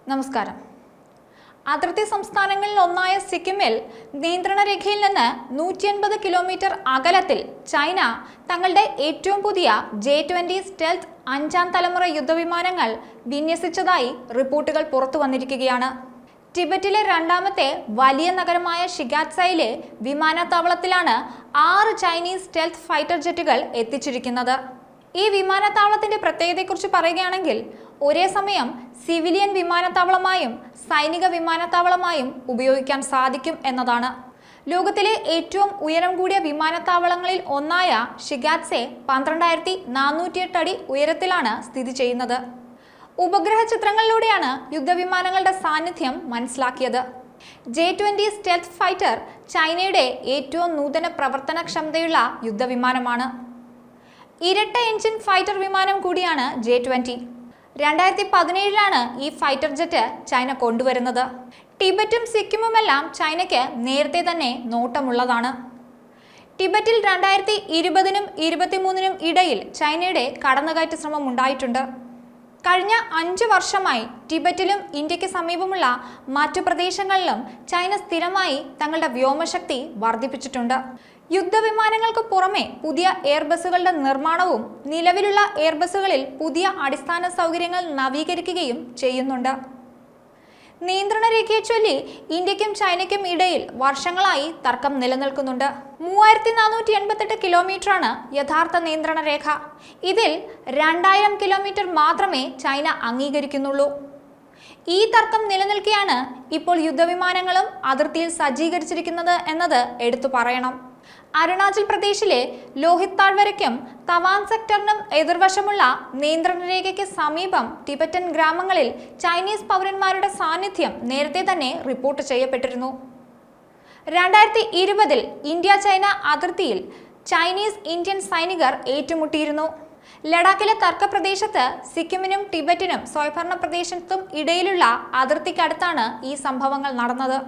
നമസ്കാരം. അതിർത്തി സംസ്ഥാനങ്ങളിൽ ഒന്നായ സിക്കിമിൽ നിയന്ത്രണ രേഖയിൽ നിന്ന് 180 കിലോമീറ്റർ അകലത്തിൽ ചൈന തങ്ങളുടെ ഏറ്റവും പുതിയ J-20 സ്റ്റെൽത്ത് 5ാം തലമുറ യുദ്ധവിമാനങ്ങൾ വിന്യസിച്ചതായി റിപ്പോർട്ടുകൾ പുറത്തു വന്നിരിക്കുകയാണ്. ടിബറ്റിലെ രണ്ടാമത്തെ വലിയ നഗരമായ ഷിഗാറ്റ്സയിലെ വിമാനത്താവളത്തിലാണ് 6 ചൈനീസ് സ്റ്റെൽത്ത് ഫൈറ്റർ ജെറ്റുകൾ എത്തിച്ചിരിക്കുന്നത്. ഈ വിമാനത്താവളത്തിന്റെ പ്രത്യേകതയെക്കുറിച്ച് പറയുകയാണെങ്കിൽ, ഒരേ സമയം സിവിലിയൻ വിമാനത്താവളമായും സൈനിക വിമാനത്താവളമായും ഉപയോഗിക്കാൻ സാധിക്കും എന്നതാണ്. ലോകത്തിലെ ഏറ്റവും ഉയരം കൂടിയ വിമാനത്താവളങ്ങളിൽ ഒന്നായ ഷിഗാറ്റ്സെ 12,408 അടി ഉയരത്തിലാണ് സ്ഥിതി ചെയ്യുന്നത്. ഉപഗ്രഹ ചിത്രങ്ങളിലൂടെയാണ് യുദ്ധവിമാനങ്ങളുടെ സാന്നിധ്യം മനസ്സിലാക്കിയത്. J-20 സ്റ്റെൽത്ത് ഫൈറ്റർ ചൈനയുടെ ഏറ്റവും നൂതന പ്രവർത്തനക്ഷമതയുള്ള യുദ്ധവിമാനമാണ്. ഇരട്ട എഞ്ചിൻ ഫൈറ്റർ വിമാനം കൂടിയാണ് J-20. 2017 ഈ ഫൈറ്റർ ജെറ്റ് ചൈന കൊണ്ടുവരുന്നത്. ടിബറ്റും സിക്കിമുമെല്ലാം ചൈനയ്ക്ക് നേരത്തെ തന്നെ നോട്ടമുള്ളതാണ്. ടിബറ്റിൽ 2020-നും 2023-നും ഇടയിൽ ചൈനയുടെ കടന്നുകയറ്റ ശ്രമം ഉണ്ടായിട്ടുണ്ട്. കഴിഞ്ഞ 5 വർഷമായി ടിബറ്റിലും ഇന്ത്യക്ക് സമീപമുള്ള മറ്റു പ്രദേശങ്ങളിലും ചൈന സ്ഥിരമായി തങ്ങളുടെ വ്യോമശക്തി വർദ്ധിപ്പിച്ചിട്ടുണ്ട്. യുദ്ധവിമാനങ്ങൾക്ക് പുറമെ പുതിയ എയർബസുകളുടെ നിർമ്മാണവും നിലവിലുള്ള എയർബസുകളിൽ പുതിയ അടിസ്ഥാന സൗകര്യങ്ങൾ നവീകരിക്കുകയും ചെയ്യുന്നുണ്ട്. നിയന്ത്രണ രേഖയെ ചൊല്ലി ഇന്ത്യക്കും ചൈനയ്ക്കും ഇടയിൽ വർഷങ്ങളായി തർക്കം നിലനിൽക്കുന്നുണ്ട്. 3488 കിലോമീറ്ററാണ് യഥാർത്ഥ നിയന്ത്രണ രേഖ. ഇതിൽ 2000 കിലോമീറ്റർ മാത്രമേ ചൈന അംഗീകരിക്കുന്നുള്ളൂ. ഈ തർക്കം നിലനിൽക്കെയാണ് ഇപ്പോൾ യുദ്ധവിമാനങ്ങളും അതിർത്തിയിൽ സജ്ജീകരിച്ചിരിക്കുന്നത് എന്നത് എടുത്തു പറയണം. അരുണാചൽ പ്രദേശിലെ ലോഹിത് താഴ്വരയ്ക്കും തവാങ് സെക്ടറിനും എതിർവശമുള്ള നിയന്ത്രണ രേഖയ്ക്ക് സമീപം ടിബറ്റൻ ഗ്രാമങ്ങളിൽ ചൈനീസ് പൗരന്മാരുടെ സാന്നിധ്യം നേരത്തെ തന്നെ റിപ്പോർട്ട് ചെയ്യപ്പെട്ടിരുന്നു. 2020 ഇന്ത്യ ചൈന അതിർത്തിയിൽ ചൈനീസ് ഇന്ത്യൻ സൈനികർ ഏറ്റുമുട്ടിയിരുന്നു. ലഡാക്കിലെ തർക്ക പ്രദേശത്ത് സിക്കിമിനും ടിബറ്റിനും സ്വയംഭരണ പ്രദേശത്തും ഇടയിലുള്ള അതിർത്തിക്കടുത്താണ് ഈ സംഭവങ്ങൾ നടന്നത്.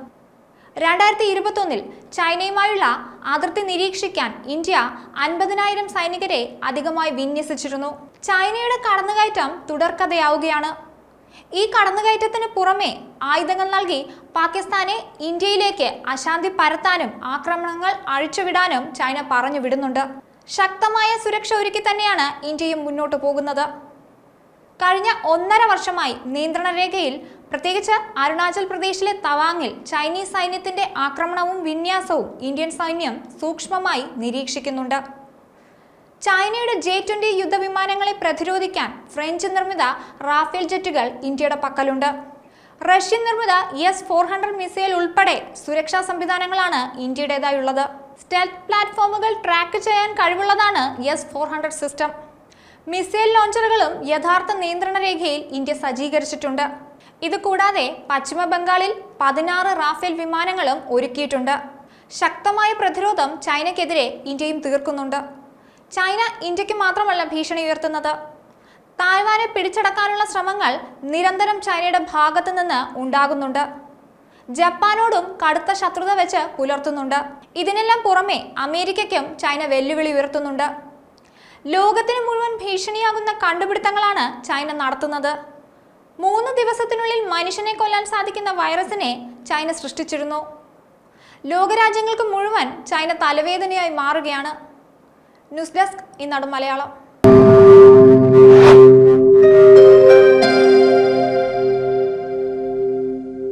2021 ചൈനയുമായുള്ള അതിർത്തി നിരീക്ഷിക്കാൻ ഇന്ത്യ 50,000 സൈനികരെ അധികമായി വിന്യസിച്ചിരുന്നു. ചൈനയുടെ കടന്നുകയറ്റം തുടർക്കഥയാവുകയാണ്. ഈ കടന്നുകയറ്റത്തിന് പുറമെ ആയുധങ്ങൾ നൽകി പാകിസ്ഥാനെ ഇന്ത്യയിലേക്ക് അശാന്തി പരത്താനും ആക്രമണങ്ങൾ അഴിച്ചുവിടാനും ചൈന പറഞ്ഞു വിടുന്നുണ്ട്. ശക്തമായ സുരക്ഷ ഒരുക്കി തന്നെയാണ് ഇന്ത്യയും മുന്നോട്ട് പോകുന്നത്. കഴിഞ്ഞ 1.5 വർഷമായി നിയന്ത്രണ രേഖയിൽ, പ്രത്യേകിച്ച് അരുണാചൽ പ്രദേശിലെ തവാങ്ങിൽ ചൈനീസ് സൈന്യത്തിന്റെ ആക്രമണവും വിന്യാസവും ഇന്ത്യൻ സൈന്യം സൂക്ഷ്മമായി നിരീക്ഷിക്കുന്നുണ്ട്. ചൈനയുടെ J-20 യുദ്ധവിമാനങ്ങളെ പ്രതിരോധിക്കാൻ ഫ്രഞ്ച് നിർമ്മിത റാഫേൽ ജെറ്റുകൾ ഇന്ത്യയുടെ പക്കലുണ്ട്. റഷ്യൻ നിർമ്മിത S-400 മിസൈൽ ഉൾപ്പെടെ സുരക്ഷാ സംവിധാനങ്ങളാണ് ഇന്ത്യയുടേതായുള്ളത്. സ്റ്റെൽത്ത് പ്ലാറ്റ്ഫോമുകൾ ട്രാക്ക് ചെയ്യാൻ കഴിവുള്ളതാണ് S-400 സിസ്റ്റം. മിസൈൽ ലോഞ്ചറുകളും യഥാർത്ഥ നിയന്ത്രണ രേഖയിൽ ഇന്ത്യ സജ്ജീകരിച്ചിട്ടുണ്ട്. ഇതുകൂടാതെ പശ്ചിമ ബംഗാളിൽ 16 റാഫേൽ വിമാനങ്ങളും ഒരുക്കിയിട്ടുണ്ട്. ശക്തമായ പ്രതിരോധം ചൈനയ്ക്കെതിരെ ഇന്ത്യയും തീർക്കുന്നുണ്ട്. ചൈന ഇന്ത്യക്ക് മാത്രമല്ല ഭീഷണി ഉയർത്തുന്നത്. തായ്വാനെ പിടിച്ചടക്കാനുള്ള ശ്രമങ്ങൾ നിരന്തരം ചൈനയുടെ ഭാഗത്തു നിന്ന് ഉണ്ടാകുന്നുണ്ട്. ജപ്പാനോടും കടുത്ത ശത്രുത വെച്ച് പുലർത്തുന്നുണ്ട്. ഇതിനെല്ലാം പുറമെ അമേരിക്കയ്ക്കും ചൈന വെല്ലുവിളി ഉയർത്തുന്നുണ്ട്. ലോകത്തിന് മുഴുവൻ ഭീഷണിയാകുന്ന കണ്ടുപിടുത്തങ്ങളാണ് ചൈന നടത്തുന്നത്. 3 ദിവസത്തിനുള്ളിൽ മനുഷ്യനെ കൊല്ലാൻ സാധിക്കുന്ന വൈറസിനെ ചൈന സൃഷ്ടിച്ചിരുന്നു. ലോകരാജ്യങ്ങൾക്ക് മുഴുവൻ ചൈന തലവേദനയായി മാറുകയാണ്. ന്യൂസ് ഡെസ്ക്, ഈനാട് മലയാളം.